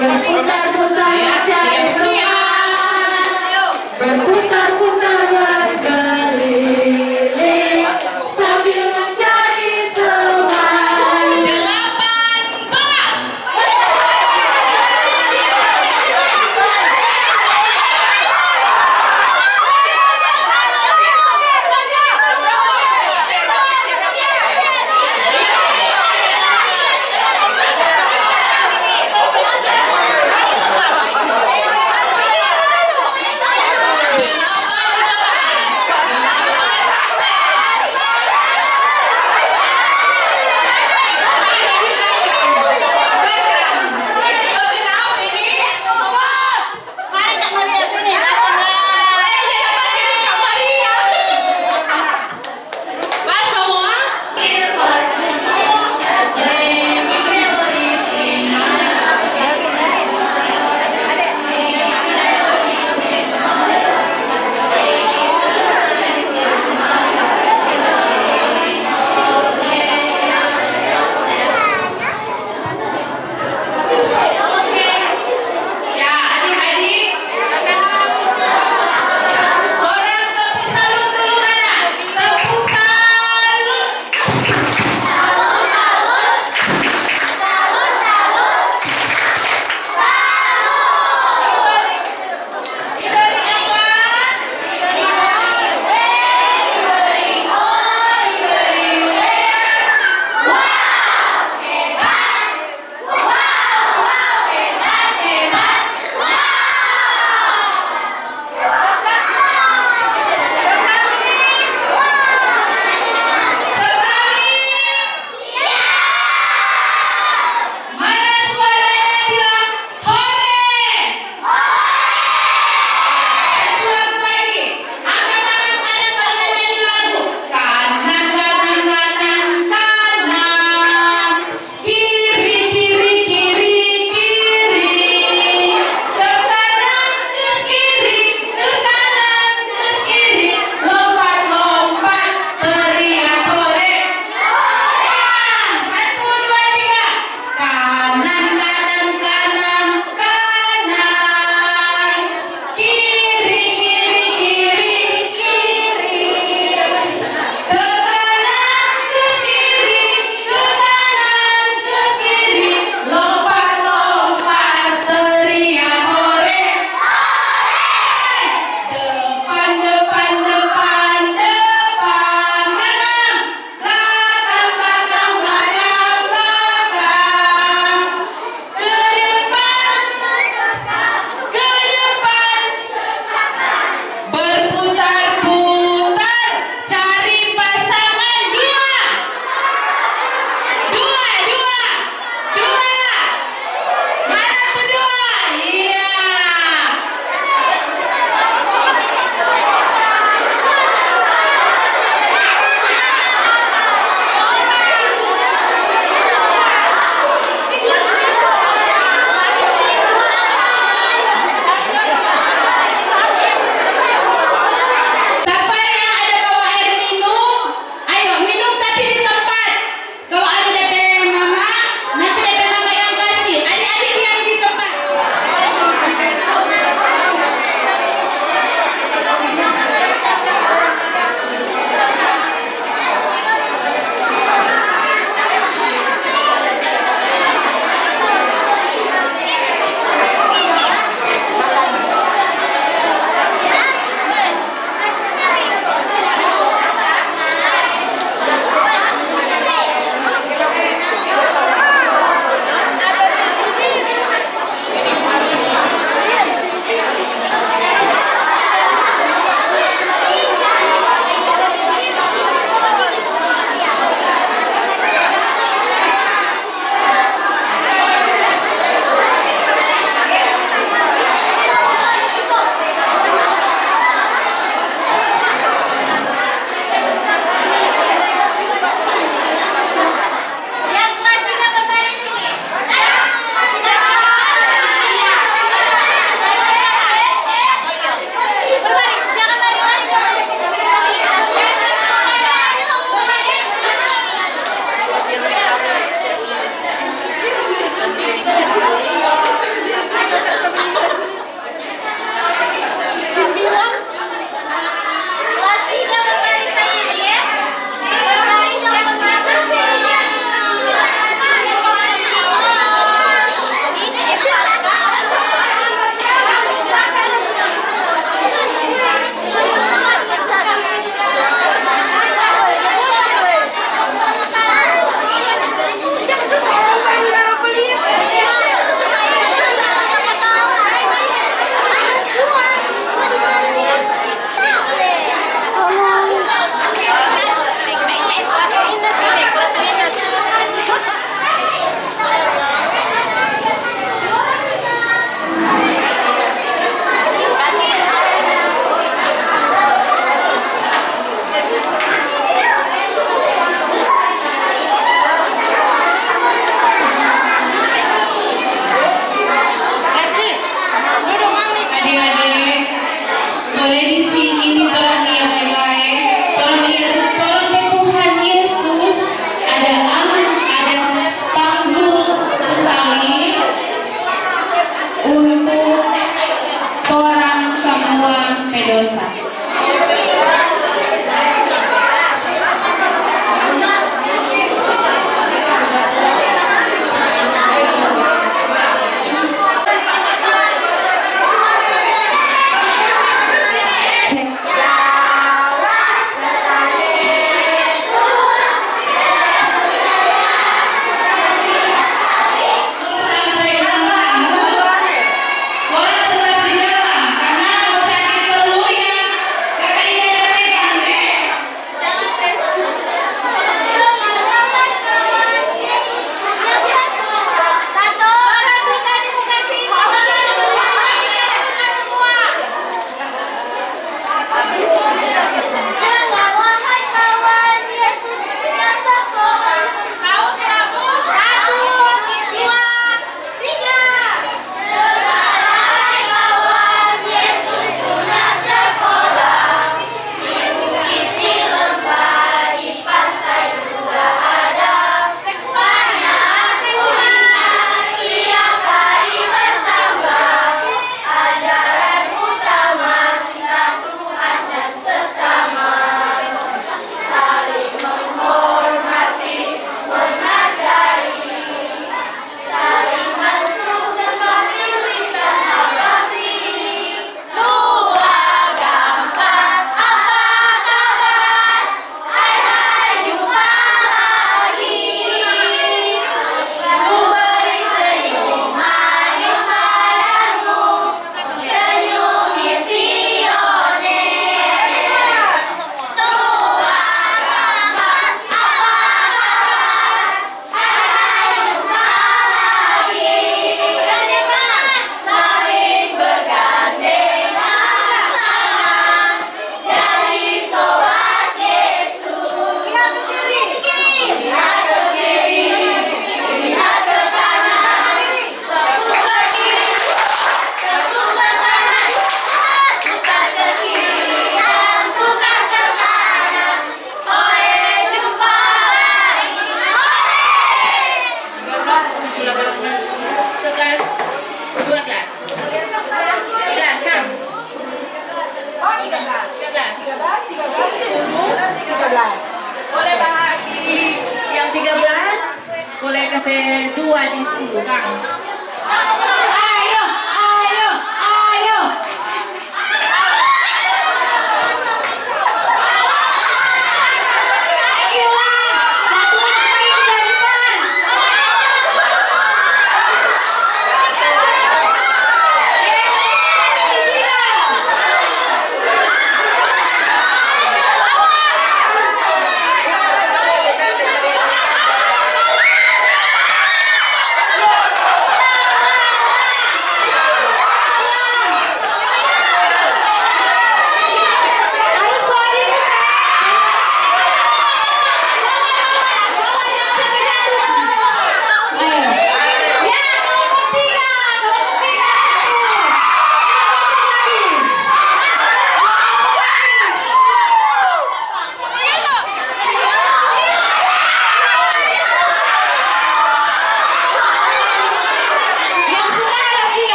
Berputar-putar mencari teman, berputar-putar berkeliling sambil mencari teman. 18. Boleh bahagi yang 13, boleh kasih 2 di 10 Kang. Ayo, ayo, ayo. Ayo lah, satu lagi ke depan.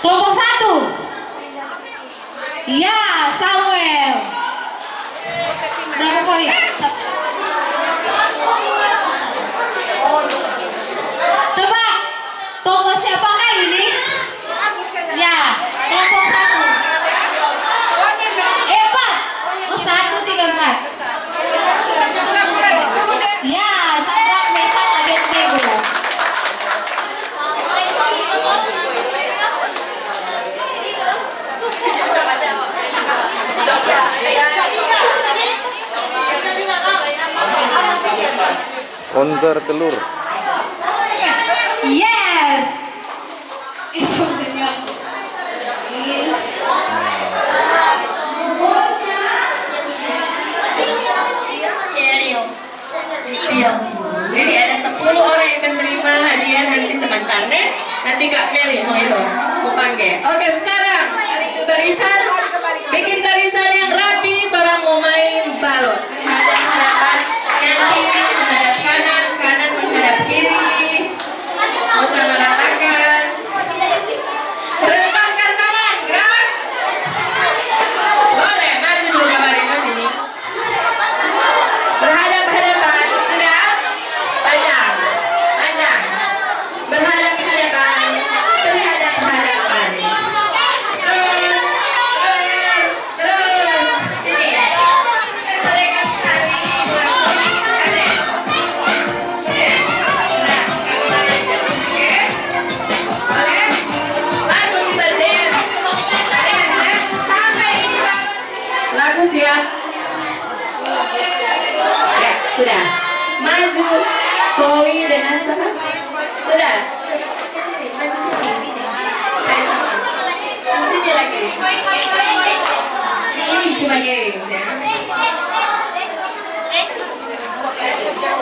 Kelompok 1. Ya, Samuel. Berapa poin? Tebak. Toko siapakah ini? Ya, kelompok 1. 4. Oh, 1, 3, 4. Ya, Sadrak Mesak Abednego. Konter telur. Yes. Itu dengan Jadi ada 10 orang yang akan terima hadiah nanti sebentar nih. Nanti Kak Meli mau itu, mau panggil. Oke, sekarang tarik ke barisan. Bikin barisan yang rapi, orang mau main balon. Hadap-hadapan, yang kiri menghadap kanan, kanan menghadap kiri. Mau sama ratakan. Rentangkan tangan, gerak. Boleh, maju dulu Kak Marina sini. Berhadap-hadapan, sudah? Panjang, panjang. Berhadap-hadapan, berhadap-hadapan. Terus. Sini. Kita saringkan sekali. Kasih. Oke. Nah, aku tangan jauh. Oke. Boleh? Markus di bagian. Sampai ini banget. Lagu siap. Ya, sudah. Maju. Koi dengan sama. Sudah. Maju sini. Saya sama. Sini lagi. Ini cuma games ya.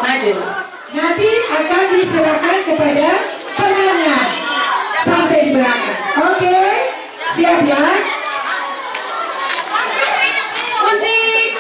Maju. Nanti akan diserahkan kepada temannya sampai di belakang. Oke, siap ya? Musik.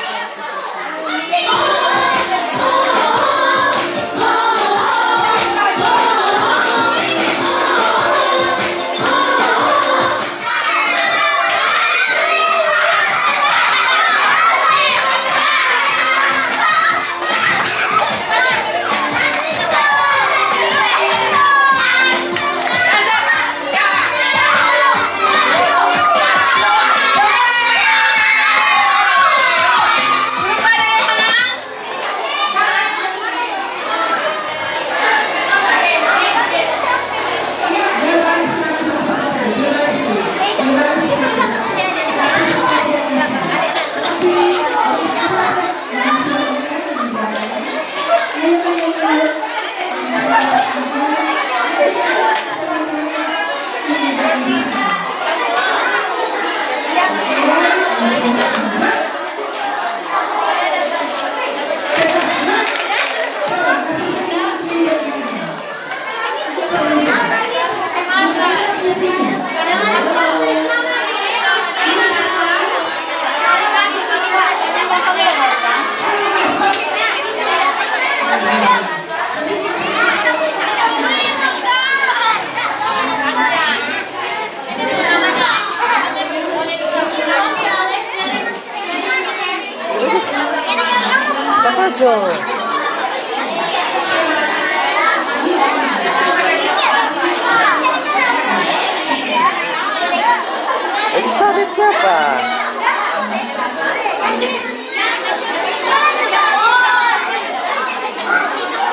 Elizabeth siapa?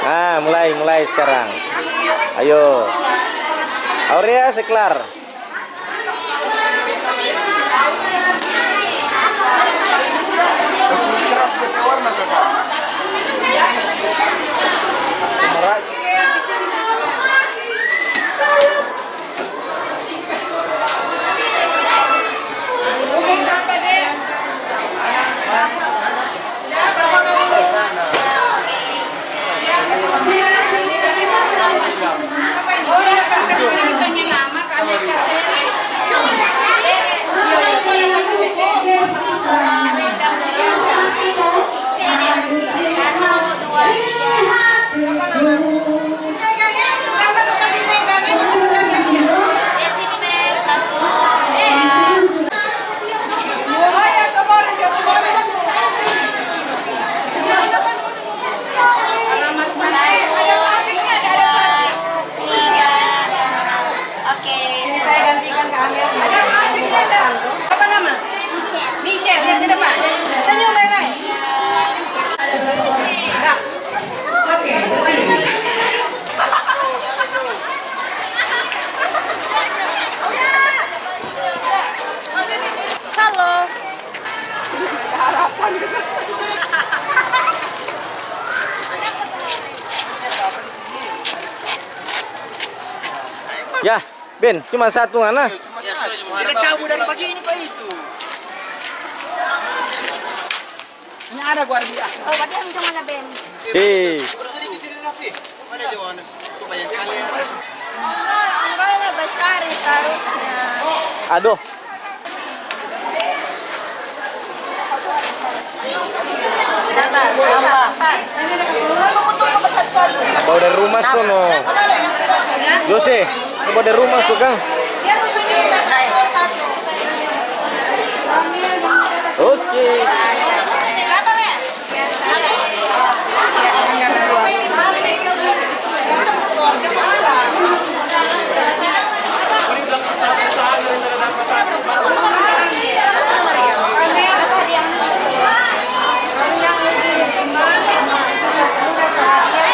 Nah, mulai sekarang. Ayo. Aurea Seklar. Ya, Ben, cuma satu mana? Tidak cabut dari pagi ini Pak itu. Ini ada gua dia. Oh, berarti yang cuma na Ben. Terus sedikit sini Rafi. Mana Johannes supaya sekalian. Ang na basari harusnya. Aduh. Bawa dari rumah tuh no. Jose, bawa dari rumah tuh Kang. Oke.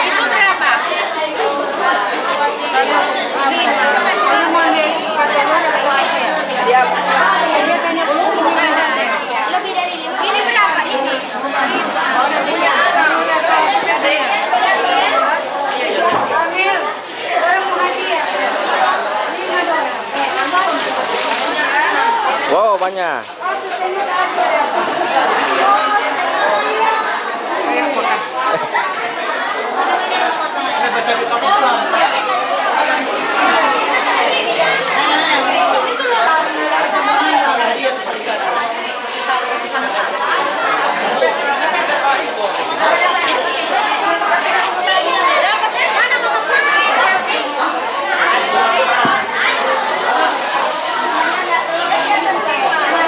Itu berapa? 5. Lebih dari 5. Ini berapa ini? Wow, banyak.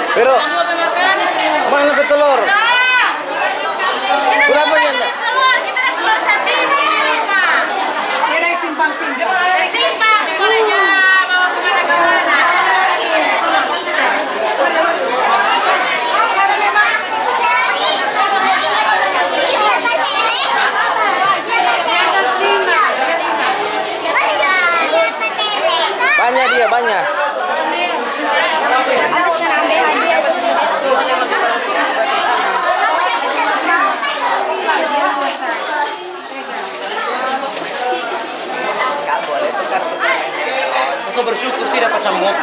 Pero, mana petelur? Berapa ya? Kita ada keluar sendiri di rumah. Ini yang simpang-simpang. Simpang, boleh ya bawa kemana-kemana. Banyak dia, banyak. Masa bersyukur sih dapat cambuk.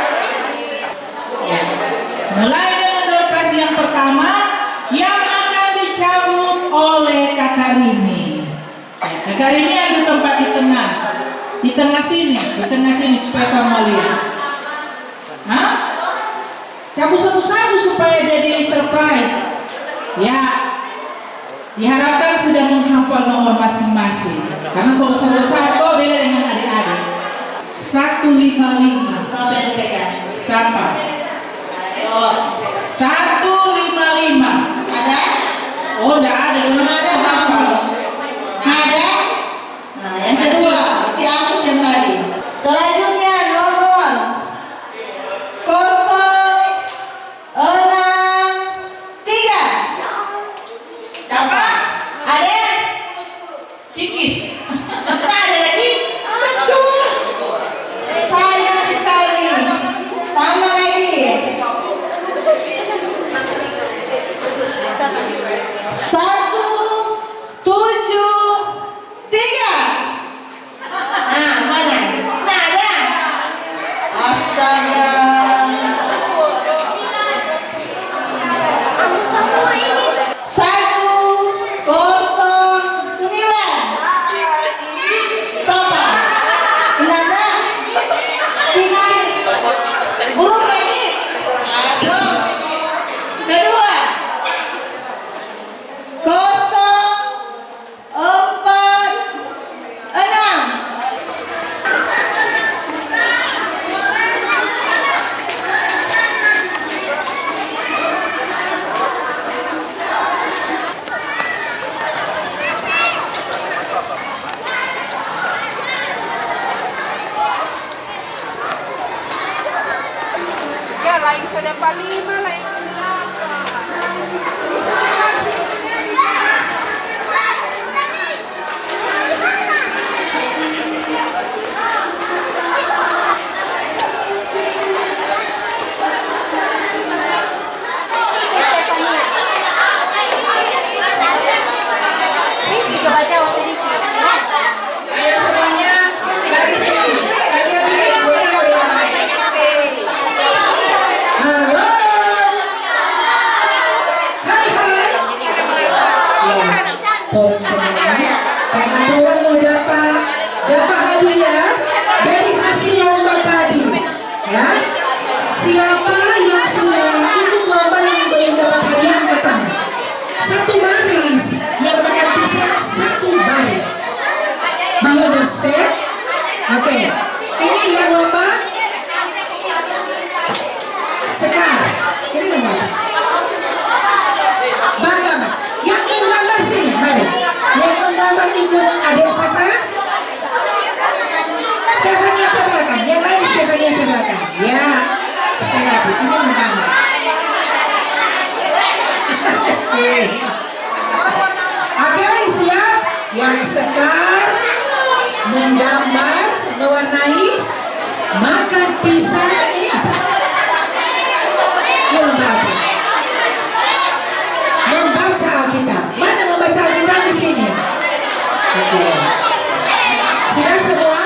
Mulai dengan door prize yang pertama yang akan dicabut oleh Kakak Rini. Kakak Rini ada tempat di tengah sini supaya sama lihat. Hah? Cabut satu-satu supaya jadi surprise. Ya, diharapkan sudah menghafal nomor masing-masing. Karena saudara-saudara beda dengan adik-adik. 155. Siapa? 155. Ada? Oh, enggak ada. Belum ada apa? Ada? Nah, yang kedua, dihapus yang tadi. Selanjutnya nomor 063. Siapa? Ada? Kikis. Ada lagi? Sayang sekali. Tambah lagi. 173. Nah, mana? Nah, ada. Astaga. Satu, 09. Siapa? Inanda? Kikis. Burung lagi. Aduh. Kedua. 046. Ya, lain sudah 45, lain 8. Ayo semuanya garis ini. Kalian lihat Siapa yang sudah ikut lomba yang belum dapat hadiah angkat tangan? Satu baris. Yang makan pisang satu baris. Do you understand? Oke. Ini yang lomba Sekar. Ini lomba Bagaimana? Yang menggambar sini, mari. Yang menggambar ikut adik siapa? Stefania ke belakang. Yang lain Stefania ke belakang. Ya, supaya rapi. Ini menggambar. Oke, siap. Yang Sekar menggambar, mewarnai, makan pisang. Ini apa? Ini lomba apa? Membaca Alkitab. Mana membaca Alkitab di sini? Oke. Sudah semua?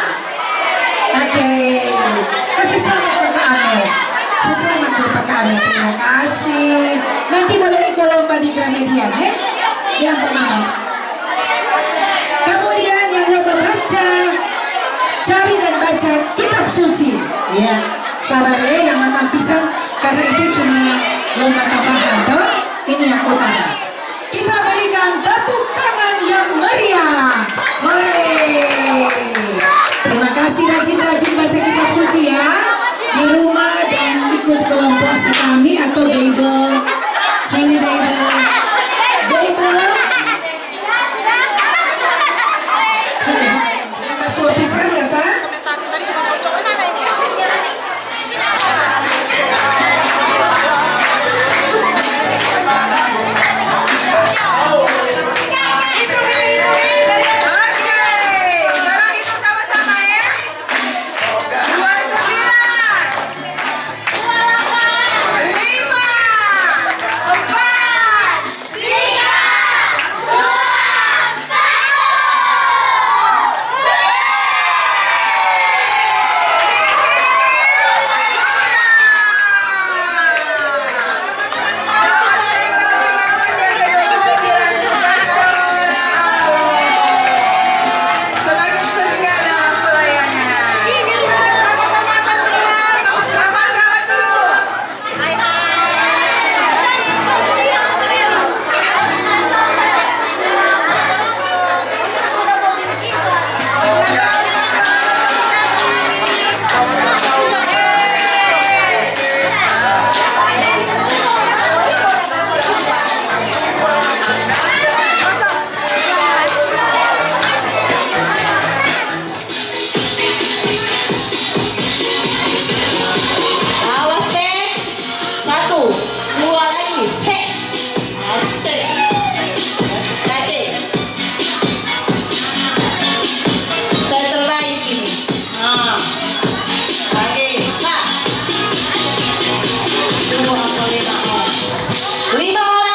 Oke. Kasih selamat Pak Amel. Kasih selamat dulu Pak Amel. Terima kasih. Nanti boleh ikut lomba di Gramedia, ya? Yang pertama. Kemudian yang lomba baca, cari dan baca kitab suci. Ya. Sabar ya yang makan pisang karena itu cuma lomba tambahan toh. Ini yang utama. Kita berikan tepuk tangan yang meriah. Hore. Terima kasih rajin-rajin baca kitab suci ya. Di rumah dan ikut kelompok kami atau Bible. Holy Bible. Bible. Yang suap pisang berapa? Tadi cuma cocok mana ini? Sekarang itu sama-sama ya. 5 orang